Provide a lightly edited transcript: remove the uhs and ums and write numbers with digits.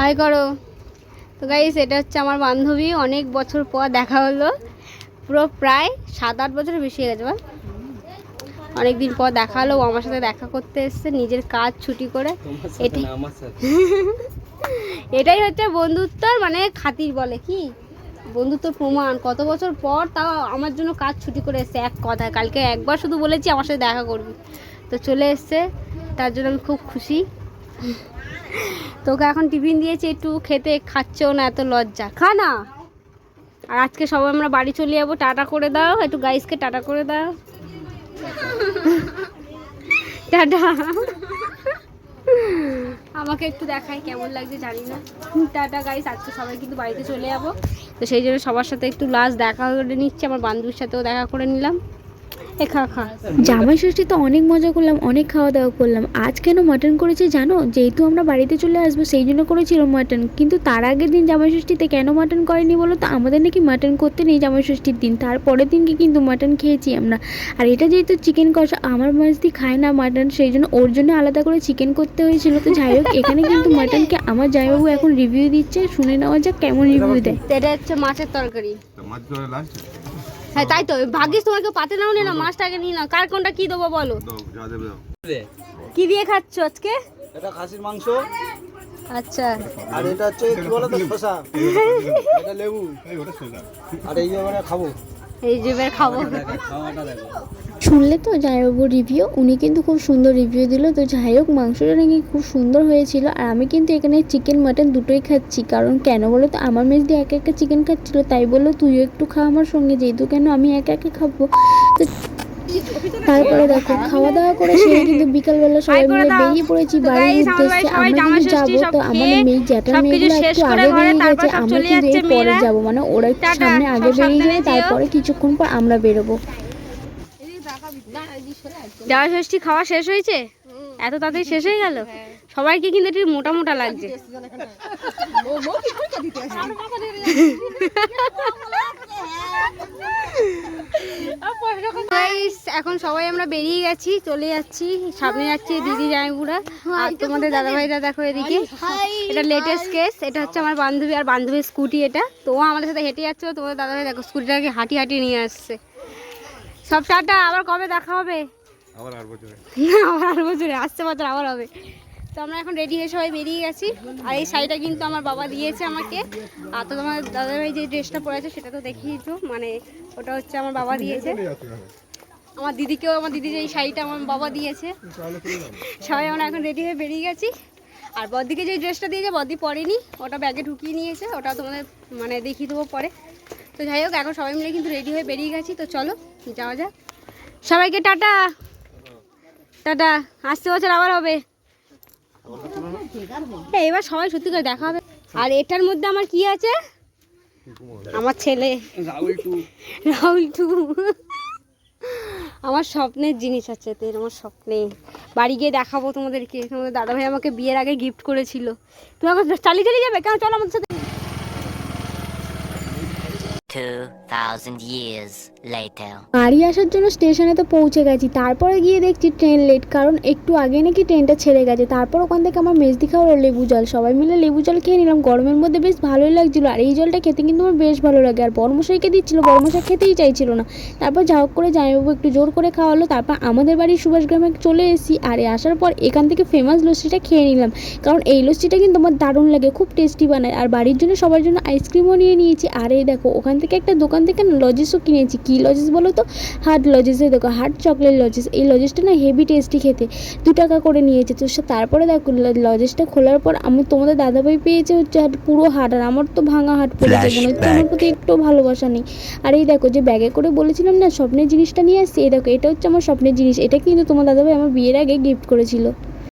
High করো। তো guys, এটা হচ্ছে আমার বান্ধবী, অনেক বছর পর দেখা হলো, পুরো প্রায় 7-8 বছরের বেশি হয়ে গেছে। অনেকদিন পর দেখা হলো, ও আমার সাথে দেখা করতে এসছে নিজের কাজ ছুটি করে। এটাই হচ্ছে বন্ধুত্বর মানে খাতির বলে কি বন্ধুত্ব প্রমাণ। কত বছর পর তাও আমার জন্য কাজ ছুটি করে এসছে এক কথায়। কালকে একবার শুধু বলেছি আমার সাথে দেখা করবি, তো চলে এসছে, তার জন্য আমি খুব খুশি। তোকে এখন টিফিন দিয়েছি, একটু খেতে, খাচ্ছেও না, এত লজ্জা, খা না। আর আজকে সবাই আমরা বাড়ি চলে যাবো, টাটা করে দাও একটু, গাইসকে টাটা করে দাও। টাটা। আমাকে একটু দেখাই কেমন লাগছে জানি না। টাটা গাইস, আজকে সবাই কিন্তু বাড়িতে চলে যাবো, তো সেই জন্য সবার সাথে একটু লাস্ট দেখা করে নিচ্ছি। আমার বান্ধবীর সাথেও দেখা করে নিলাম। জামাই ষষ্ঠী তো অনেক মজা করলাম, অনেক খাওয়া দাওয়া করলাম। আজ কেন মাটন করেছে জানো? যেহেতু আমরা বাড়িতে চলে আসবো সেই জন্য করেছিল মাটন। কিন্তু তার আগের দিন জামাই ষষ্ঠীতে কেন মাটন করেনি বলো তো? আমাদের নাকি মাটন করতে নেই জামাই ষষ্ঠীর দিন, তারপরের দিনকে কিন্তু মাটন খেয়েছি আমরা। আর এটা যেহেতু চিকেন কষা, আমার মাঝদি খায় না মাটন, সেই জন্য ওর জন্য আলাদা করে চিকেন করতে হয়েছিল। তো যাই হোক, এখানে কিন্তু মাটনকে আমার জামাইবাবু এখন রিভিউ দিচ্ছে, শুনে নেওয়া যাক কেমন রিভিউ দেয়। এটা হচ্ছে মাছের তরকারি। হ্যাঁ তাই তো, ভাগ্যিস তোমাকে পাতে নাও না, মাছটা আগে নিয়ে নাও। কার কোনটা কি দেবো বলো? কি দিয়ে খাচ্ছ আজকে? এটা খাসির মাংস। আচ্ছা, আর এটা হচ্ছে কি বলো তো, শসা। এটা লেবু। আর এই এবারে খাবো, এই যে বের খাবো। খাওয়াটা দেখো। শুনলে তো জামাইবাবুর রিভিউ, উনি কিন্তু খুব সুন্দর রিভিউ দিল। তো যাই হোক, মাংসটা নাকি খুব সুন্দর হয়েছিল। আর আমি কিন্তু এখানে চিকেন মাটন দুটোই খাচ্ছি, কারণ কেন বলো তো, আমার মেজ দিয়ে একা একা চিকেন খাচ্ছিল, তাই বললো তুইও একটু খা আমার সঙ্গে, যেহেতু কেন আমি একা একা খাবো। তো তারপরে দেখো, খাওয়া দাওয়া করে সে কিন্তু বিকালবেলা সবাই মিলে বেরিয়ে পড়েছি বাড়ির উদ্দেশ্যে। আমরা কিন্তু যাবো, তো আমাদের মেয়ে জ্যাঠা মেয়েগুলো একটু আগে বেরিয়ে গেছে, আমরা কিন্তু এর পরে যাবো, মানে ওরা একটু সামনে আগে বেরিয়ে যাবে, তারপরে কিছুক্ষণ পর আমরা বেরোবো। জামাই ষষ্ঠী খাওয়া শেষ হয়েছে? এত তাড়াতাড়ি শেষ হয়ে গেল? সবাইকে কিন্তু একটু মোটা মোটা লাগছে। এখন সবাই আমরা বেরিয়ে গেছি, চলে যাচ্ছি, সামনে যাচ্ছি দিদি জামাইবুড়া। আর তোমাদের দাদাভাইরা দেখো এদিকে, এটা লেটেস্ট কেস। এটা হচ্ছে আমার বান্ধবী আর বান্ধবীর স্কুটি। এটা তো আমাদের সাথে হেঁটে যাচ্ছে, তোমাদের দাদাভাই দেখো স্কুটিটাকে হাঁটি হাঁটি নিয়ে আসছে। সব টাটা, আবার কবে দেখা হবে? আবার 8 বছরে, আসছে বছর আবার হবে। তো আমরা এখন রেডি হয়ে সবাই বেরিয়ে গেছি। আর এই শাড়িটা কিন্তু আমার বাবা দিয়েছে আমাকে। আর তো তোমার দাদাভাই যে ড্রেসটা পরে আছে সেটা তো দেখিয়েছো, মানে ওটা হচ্ছে আমার বাবা দিয়েছে। আমার দিদিকেও, আমার দিদি যে এই শাড়িটা আমার বাবা দিয়েছে। সবাই আমরা এখন রেডি হয়ে বেরিয়ে গেছি। আর বদ্দিকে যে ড্রেসটা দিয়েছে বদ্দি পরেনি, ওটা ব্যাগে ঢুকিয়ে নিয়েছে, ওটা তোমাদের মানে দেখিয়ে দেবো পরে। তো যাই হোক, এখন সবাই মিলে কিন্তু রেডি হয়ে বেরিয়ে গেছি। তো চলো যাওয়া যাক। সবাইকে টাটা। টাটা, আসছে বছর আবার হবে। এবার সবাই সত্যি করে দেখা হবে। আর এটার মধ্যে আমার কি আছে? আমার ছেলে রাহুল টু। আমার স্বপ্নের জিনিস আছে এতে, আমার স্বপ্নে। বাড়ি গিয়ে দেখাবো তোমাদেরকে। তোমাদের দাদাভাই আমাকে বিয়ের আগে গিফট করেছিল। তুমি আমাকে চালিয়ে চালিয়ে যাবে কেন? চলো আমাদের সাথে। 2000 years later. বাড়ি আসার জন্য স্টেশনে তো পৌঁছে গেছি, তারপরে গিয়ে দেখছি ট্রেন লেট, কারণ একটু আগে নাকি ট্রেনটা ছেড়ে গেছে। তারপর ওখান থেকে আমার মেজদি খাওয়ার লেবু জল, সবাই মিলে লেবু জল খেয়ে নিলাম। গরমের মধ্যে বেশ ভালোই লাগছিলো, আর এই জলটা খেতে কিন্তু আমার বেশ ভালো লাগে। আর বড়মশাইকে দিচ্ছিলো, বড়মশাই খেতেই চাইছিল না। তারপর যা হোক করে জামাইবাবু একটু জোর করে খাওয়ালো। তারপর আমাদের বাড়ির সুভাষগ্রামে চলে এসেছি। আর আসার পর এখান থেকে ফেমাস লস্যিটা খেয়ে নিলাম, কারণ এই লস্যিটা কিন্তু আমার দারুণ লাগে, খুব টেস্টি বানায়। আর বাড়ির জন্য সবার জন্য আইসক্রিমও নিয়ে নিয়েছি। আর এই দেখো, ওখান থেকে একটা দোকান থেকে লজেসও কিনেছি। কী লজেস বলো তো? হার্ট লজেসে দেখো, হার্ট চকলেট লজেস। এই লজেসটা না হেভি টেস্টি খেতে, 2 টাকা করে নিয়েছে। তো তারপরে দেখো লজেসটা খোলার পর আমি, তোমাদের দাদাভাই পেয়েছে হচ্ছে পুরো হাট, আর আমার তো ভাঙা হাট পড়েছে, মনে হচ্ছে আমার প্রতি একটু ভালোবাসা নেই। আর এই দেখো যে ব্যাগে করে বলেছিলাম না স্বপ্নের জিনিসটা নিয়ে আসছি, এই দেখো এটা হচ্ছে আমার স্বপ্নের জিনিস। এটা কিন্তু তোমার দাদাভাই আমার বিয়ের আগে গিফট করেছিল।